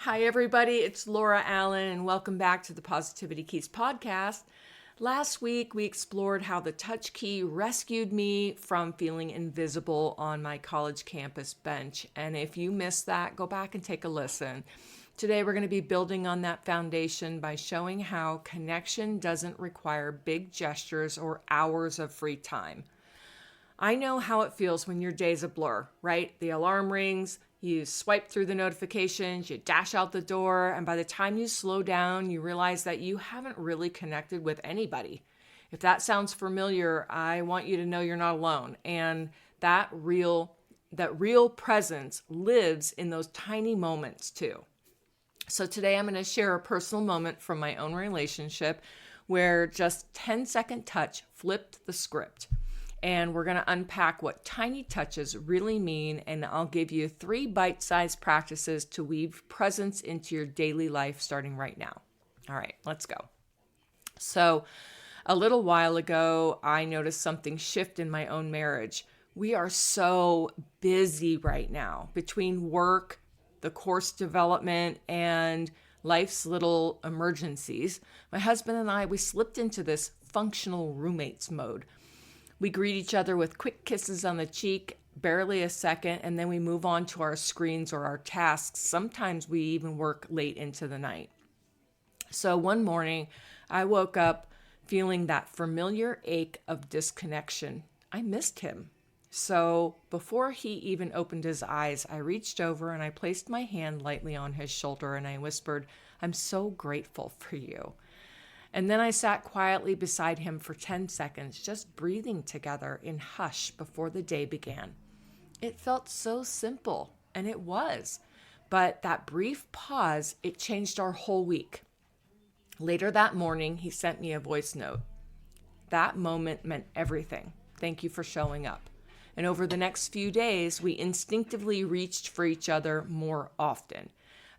Hi, everybody. It's Laura Allen, and welcome back to the Positivity Keys podcast. Last week, we explored how the touch key rescued me from feeling invisible on my college campus bench. And if you missed that, go back and take a listen. Today, we're going to be building on that foundation by showing how connection doesn't require big gestures or hours of free time. I know how it feels when your day's a blur, right? The alarm rings, you swipe through the notifications, you dash out the door, and by the time you slow down, you realize that you haven't really connected with anybody. If that sounds familiar, I want you to know you're not alone. And that real presence lives in those tiny moments too. So today I'm going to share a personal moment from my own relationship where just 10-second touch flipped the script. And we're going to unpack what tiny touches really mean, and I'll give you 3 bite-sized practices to weave presence into your daily life starting right now. All right, let's go. So a little while ago, I noticed something shift in my own marriage. We are so busy right now between work, the course development, and life's little emergencies. My husband and I, we slipped into this functional roommates mode. We greet each other with quick kisses on the cheek, barely a second, and then we move on to our screens or our tasks. Sometimes we even work late into the night. So one morning, I woke up feeling that familiar ache of disconnection. I missed him. So before he even opened his eyes, I reached over and I placed my hand lightly on his shoulder and I whispered, "I'm so grateful for you." And then I sat quietly beside him for 10 seconds, just breathing together in hush before the day began. It felt so simple, and it was. But that brief pause, it changed our whole week. Later that morning, he sent me a voice note. That moment meant everything. Thank you for showing up. And over the next few days, we instinctively reached for each other more often.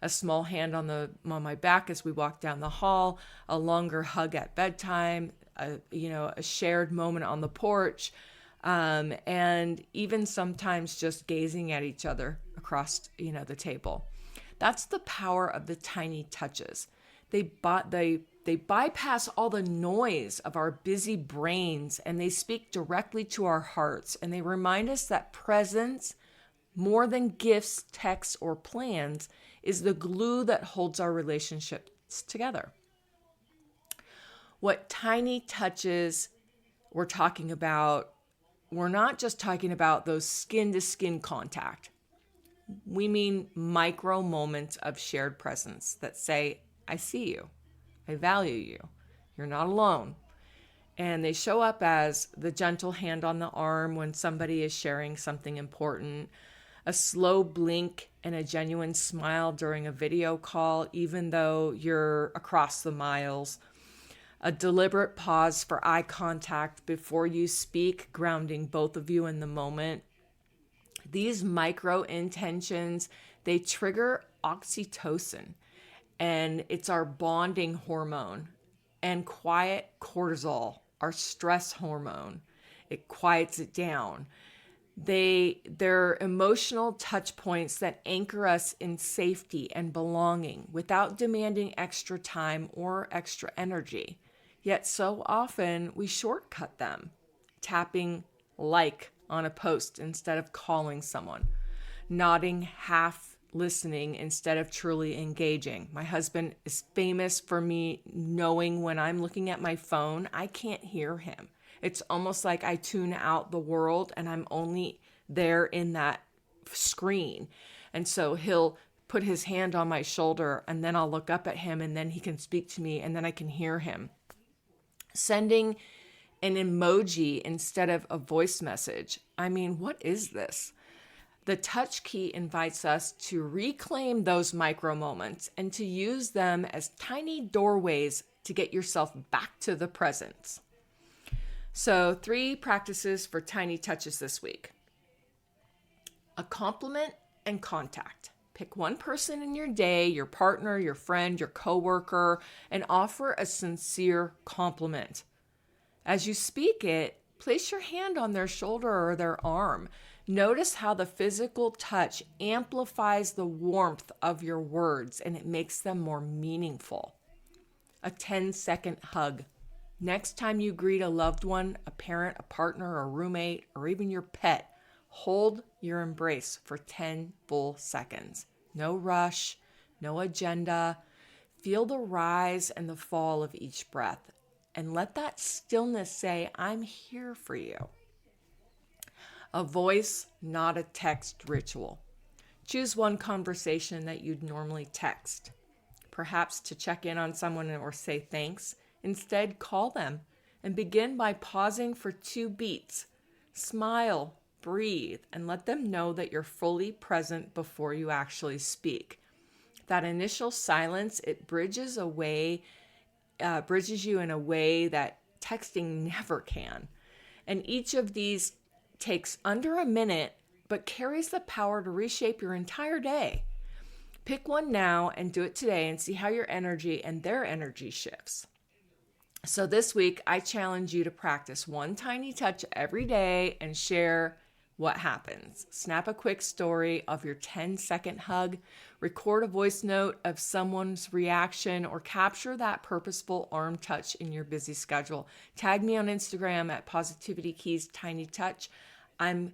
A small hand on my back as we walked down the hall, a longer hug at bedtime, a shared moment on the porch, and even sometimes just gazing at each other across, the table. That's the power of the tiny touches. They bypass all the noise of our busy brains and they speak directly to our hearts, and they remind us that presence, more than gifts, texts, or plans, is the glue that holds our relationships together. What tiny touches we're talking about, we're not just talking about those skin-to-skin contact. We mean micro moments of shared presence that say, I see you, I value you, you're not alone. And they show up as the gentle hand on the arm when somebody is sharing something important, a slow blink and a genuine smile during a video call, even though you're across the miles, a deliberate pause for eye contact before you speak, grounding both of you in the moment. These micro intentions, they trigger oxytocin, and it's our bonding hormone, and quiet cortisol, our stress hormone. It quiets it down. They're emotional touch points that anchor us in safety and belonging without demanding extra time or extra energy. Yet so often we shortcut them, tapping like on a post instead of calling someone, nodding half listening instead of truly engaging. My husband is famous for me knowing when I'm looking at my phone, I can't hear him. It's almost like I tune out the world and I'm only there in that screen. And so he'll put his hand on my shoulder and then I'll look up at him and then he can speak to me and then I can hear him. Sending an emoji instead of a voice message. I mean, what is this? The touch key invites us to reclaim those micro moments and to use them as tiny doorways to get yourself back to the present. So 3 practices for tiny touches this week. A compliment and contact. Pick one person in your day, your partner, your friend, your coworker, and offer a sincere compliment. As you speak it, place your hand on their shoulder or their arm. Notice how the physical touch amplifies the warmth of your words and it makes them more meaningful. A 10-second hug. Next time you greet a loved one, a parent, a partner, a roommate, or even your pet, hold your embrace for 10 full seconds. No rush, no agenda. Feel the rise and the fall of each breath, and let that stillness say, I'm here for you. A voice, not a text ritual. Choose one conversation that you'd normally text, perhaps to check in on someone or say thanks. Instead, call them and begin by pausing for 2 beats. Smile, breathe, and let them know that you're fully present before you actually speak. That initial silence, it bridges you in a way that texting never can. And each of these takes under a minute, but carries the power to reshape your entire day. Pick one now and do it today and see how your energy and their energy shifts. So this week, I challenge you to practice one tiny touch every day and share what happens. Snap a quick story of your 10-second hug, record a voice note of someone's reaction, or capture that purposeful arm touch in your busy schedule. Tag me on Instagram at Positivity Keys Tiny Touch. I'm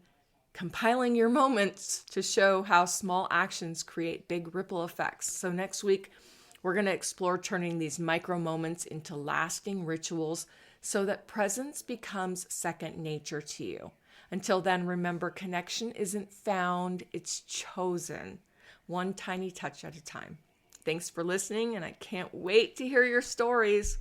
compiling your moments to show how small actions create big ripple effects. So next week, we're going to explore turning these micro moments into lasting rituals so that presence becomes second nature to you. Until then, remember, connection isn't found, it's chosen, one tiny touch at a time. Thanks for listening, and I can't wait to hear your stories.